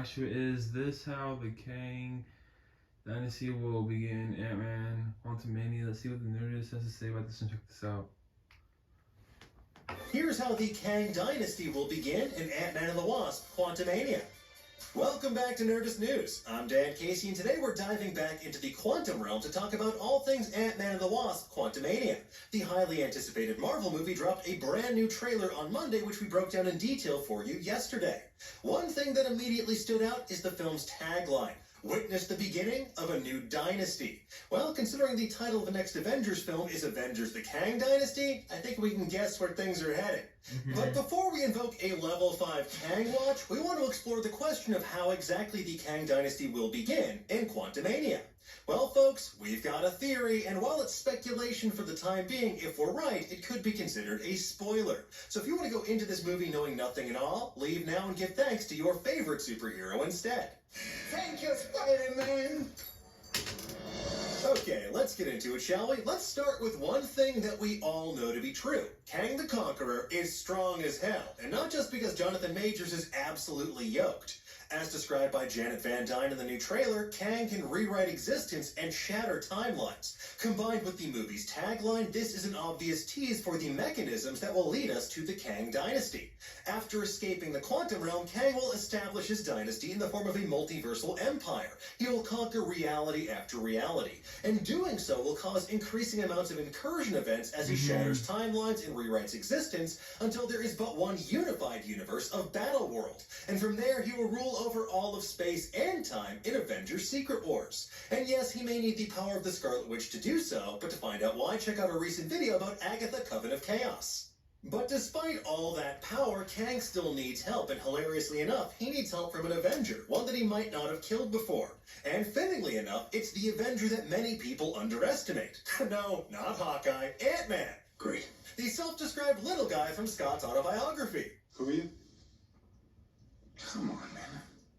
Actually, is this how the Kang Dynasty will begin? AntMan Quantumania. Let's see what the Nerdist has to say about this and check this out. Here's how the Kang Dynasty will begin in Ant-Man and the Wasp: Quantumania. Welcome back to Nerdist News. I'm Dan Casey, and today we're diving back into the quantum realm to talk about all things Ant-Man and the Wasp: Quantumania. The highly anticipated Marvel movie dropped a brand new trailer on Monday, which we broke down in detail for you yesterday. One thing that immediately stood out is the film's tagline: witness the beginning of a new dynasty. Well, considering the title of the next Avengers film is Avengers: The Kang Dynasty, I think we can guess where things are heading. But before we invoke a level 5 Kang watch, we want to explore the question of how exactly the Kang Dynasty will begin in Quantumania. Well, folks, we've got a theory, and while it's speculation for the time being, if we're right, it could be considered a spoiler. So if you want to go into this movie knowing nothing at all, leave now and give thanks to your favorite superhero instead. Thank you, Spider-Man. Okay, let's get into it, shall we? Let's start with one thing that we all know to be true. Kang the Conqueror is strong as hell, and not just because Jonathan Majors is absolutely yoked. As described by Janet Van Dyne in the new trailer, Kang can rewrite existence and shatter timelines. Combined with the movie's tagline, this is an obvious tease for the mechanisms that will lead us to the Kang Dynasty. After escaping the quantum realm, Kang will establish his dynasty in the form of a multiversal empire. He will conquer reality after reality, and doing so will cause increasing amounts of incursion events as he shatters timelines and rewrites existence until there is but one unified universe of Battleworld. And from there, he will rule over all of space and time in Avengers: Secret Wars. And yes, he may need the power of the Scarlet Witch to do so, but to find out why, check out a recent video about Agatha, Coven of Chaos. But despite all that power, Kang still needs help, and hilariously enough, he needs help from an Avenger, one that he might not have killed before. And fittingly enough, it's the Avenger that many people underestimate. No, not Hawkeye, Ant-Man. Great. The self-described little guy from Scott's autobiography. Who are you? Come on, man.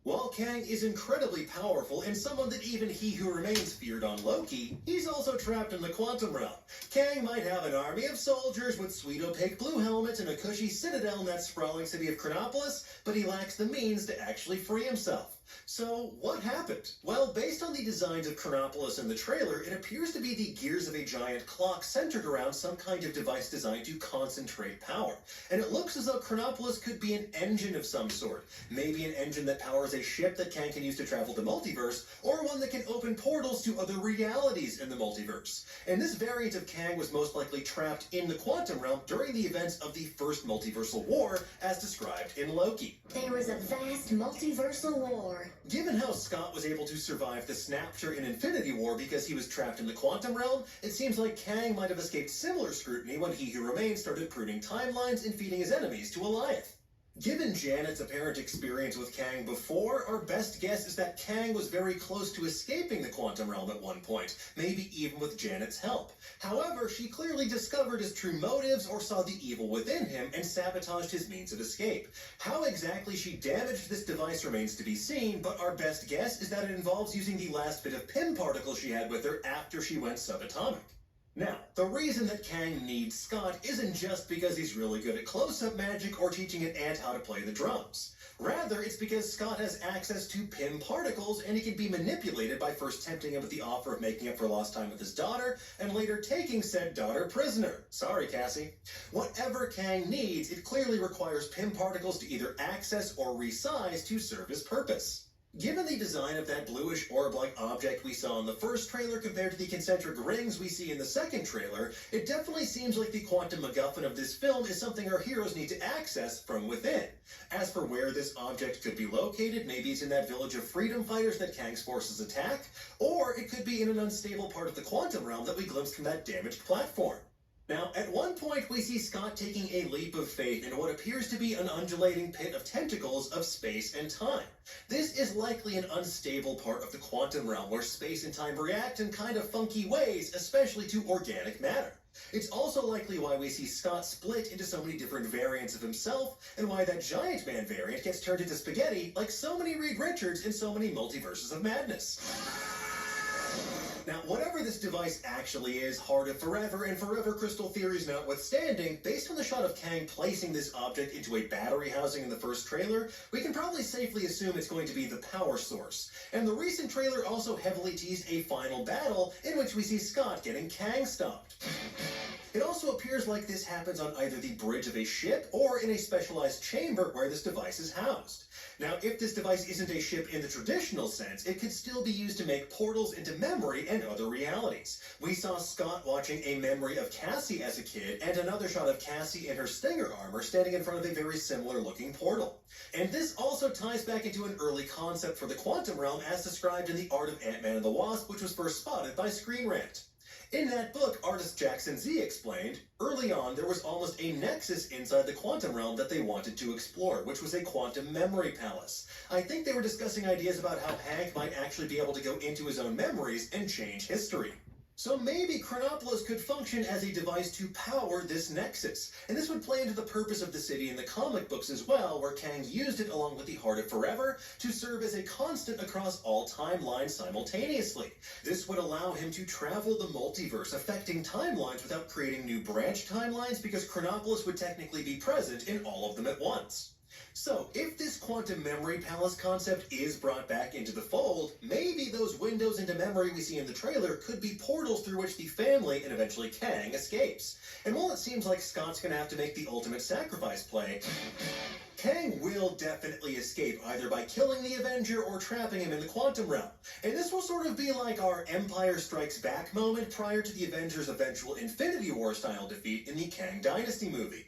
While Kang is incredibly powerful and someone that even He Who Remains feared on Loki, he's also trapped in the quantum realm. Kang might have an army of soldiers with sweet opaque blue helmets and a cushy citadel in that sprawling city of Chronopolis, but he lacks the means to actually free himself. So, what happened? Well, based on the designs of Chronopolis in the trailer, it appears to be the gears of a giant clock centered around some kind of device designed to concentrate power. And it looks as though Chronopolis could be an engine of some sort. Maybe an engine that powers a ship that Kang can use to travel the multiverse, or one that can open portals to other realities in the multiverse. And this variant of Kang was most likely trapped in the quantum realm during the events of the first multiversal war, as described in Loki. There was a vast multiversal war. Given how Scott was able to survive the snapshot in Infinity War because he was trapped in the quantum realm, it seems like Kang might have escaped similar scrutiny when He Who Remains started pruning timelines and feeding his enemies to Alioth. Given Janet's apparent experience with Kang before, our best guess is that Kang was very close to escaping the quantum realm at one point, maybe even with Janet's help. However, she clearly discovered his true motives or saw the evil within him and sabotaged his means of escape. How exactly she damaged this device remains to be seen, but our best guess is that it involves using the last bit of Pym particle she had with her after she went subatomic. Now, the reason that Kang needs Scott isn't just because he's really good at close-up magic or teaching an ant how to play the drums. Rather, it's because Scott has access to Pym particles and he can be manipulated by first tempting him with the offer of making up for lost time with his daughter, and later taking said daughter prisoner. Sorry, Cassie. Whatever Kang needs, it clearly requires Pym particles to either access or resize to serve his purpose. Given the design of that bluish orb-like object we saw in the first trailer compared to the concentric rings we see in the second trailer, it definitely seems like the quantum MacGuffin of this film is something our heroes need to access from within. As for where this object could be located, maybe it's in that village of freedom fighters that Kang's forces attack, or it could be in an unstable part of the quantum realm that we glimpsed from that damaged platform. Now, at one point, we see Scott taking a leap of faith into what appears to be an undulating pit of tentacles of space and time. This is likely an unstable part of the quantum realm where space and time react in kind of funky ways, especially to organic matter. It's also likely why we see Scott split into so many different variants of himself, and why that Giant Man variant gets turned into spaghetti like so many Reed Richards in so many multiverses of madness. Now, whatever this device actually is, Heart of Forever and Forever Crystal theories notwithstanding, based on the shot of Kang placing this object into a battery housing in the first trailer, we can probably safely assume it's going to be the power source. And the recent trailer also heavily teased a final battle in which we see Scott getting Kang stopped. It also appears like this happens on either the bridge of a ship or in a specialized chamber where this device is housed. Now, if this device isn't a ship in the traditional sense, it could still be used to make portals into memory and other realities. We saw Scott watching a memory of Cassie as a kid and another shot of Cassie in her Stinger armor standing in front of a very similar looking portal. And this also ties back into an early concept for the quantum realm as described in the Art of Ant-Man and the Wasp, which was first spotted by Screen Rant. In that book, artist Jackson Z explained, early on there was almost a nexus inside the quantum realm that they wanted to explore, which was a quantum memory palace. I think they were discussing ideas about how Hank might actually be able to go into his own memories and change history. So maybe Chronopolis could function as a device to power this nexus. And this would play into the purpose of the city in the comic books as well, where Kang used it along with the Heart of Forever to serve as a constant across all timelines simultaneously. This would allow him to travel the multiverse, affecting timelines without creating new branch timelines, because Chronopolis would technically be present in all of them at once. So, if this quantum memory palace concept is brought back into the fold, maybe those windows into memory we see in the trailer could be portals through which the family and eventually Kang escapes. And while it seems like Scott's gonna have to make the ultimate sacrifice play, Kang will definitely escape either by killing the Avenger or trapping him in the quantum realm. And this will sort of be like our Empire Strikes Back moment prior to the Avengers' eventual Infinity War style defeat in the Kang Dynasty movie.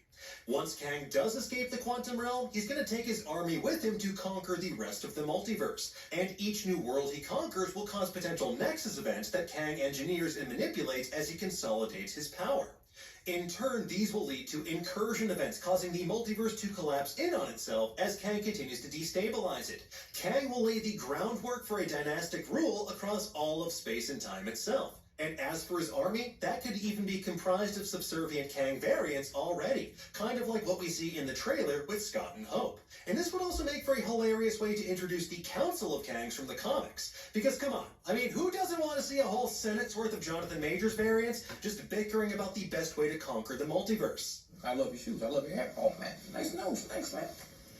Once Kang does escape the quantum realm, he's going to take his army with him to conquer the rest of the multiverse. And each new world he conquers will cause potential Nexus events that Kang engineers and manipulates as he consolidates his power. In turn, these will lead to incursion events, causing the multiverse to collapse in on itself as Kang continues to destabilize it. Kang will lay the groundwork for a dynastic rule across all of space and time itself. And as for his army, that could even be comprised of subservient Kang variants already, kind of like what we see in the trailer with Scott and Hope. And this would also make for a hilarious way to introduce the Council of Kangs from the comics. Because come on, I mean, who doesn't want to see a whole Senate's worth of Jonathan Majors variants just bickering about the best way to conquer the multiverse? I love your shoes. I love your hair. Oh, man. Nice nose. Thanks, man.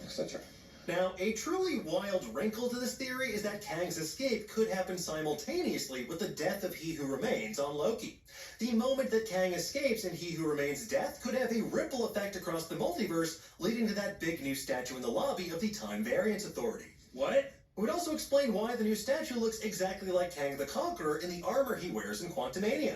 Etc. Now, a truly wild wrinkle to this theory is that Kang's escape could happen simultaneously with the death of He Who Remains on Loki. The moment that Kang escapes and He Who Remains' death could have a ripple effect across the multiverse, leading to that big new statue in the lobby of the Time Variance Authority. What? It would also explain why the new statue looks exactly like Kang the Conqueror in the armor he wears in Quantumania.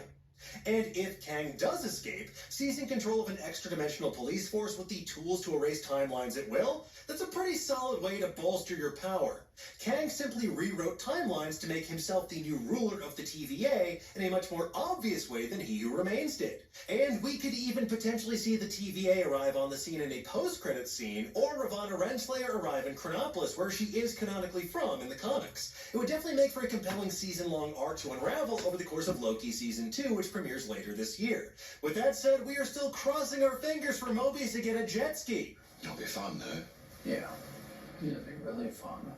And if Kang does escape, seizing control of an extra-dimensional police force with the tools to erase timelines at will, that's a pretty solid way to bolster your power. Kang simply rewrote timelines to make himself the new ruler of the TVA in a much more obvious way than He Who Remains did. And we could even potentially see the TVA arrive on the scene in a post-credits scene, or Ravonna Renslayer arrive in Chronopolis, where she is canonically from in the comics. It would definitely make for a compelling season-long arc to unravel over the course of Loki Season 2, which premieres later this year. With that said, we are still crossing our fingers for Mobius to get a jet ski. It'll be fun, though. Yeah. It'll be really fun.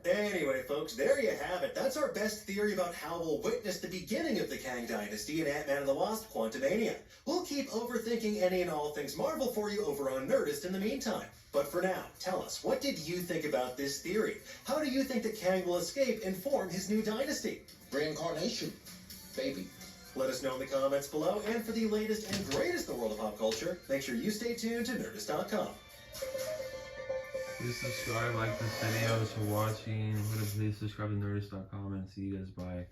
Anyway, folks, there you have it. That's our best theory about how we'll witness the beginning of the Kang Dynasty in Ant-Man and the Wasp: Quantumania. We'll keep overthinking any and all things Marvel for you over on Nerdist in the meantime. But for now, tell us, what did you think about this theory? How do you think that Kang will escape and form his new dynasty? Reincarnation, baby. Let us know in the comments below, and for the latest and greatest in the world of pop culture, make sure you stay tuned to Nerdist.com. Please subscribe, like this video. So watching. Please subscribe to Nerdist.com and see you guys. Bye.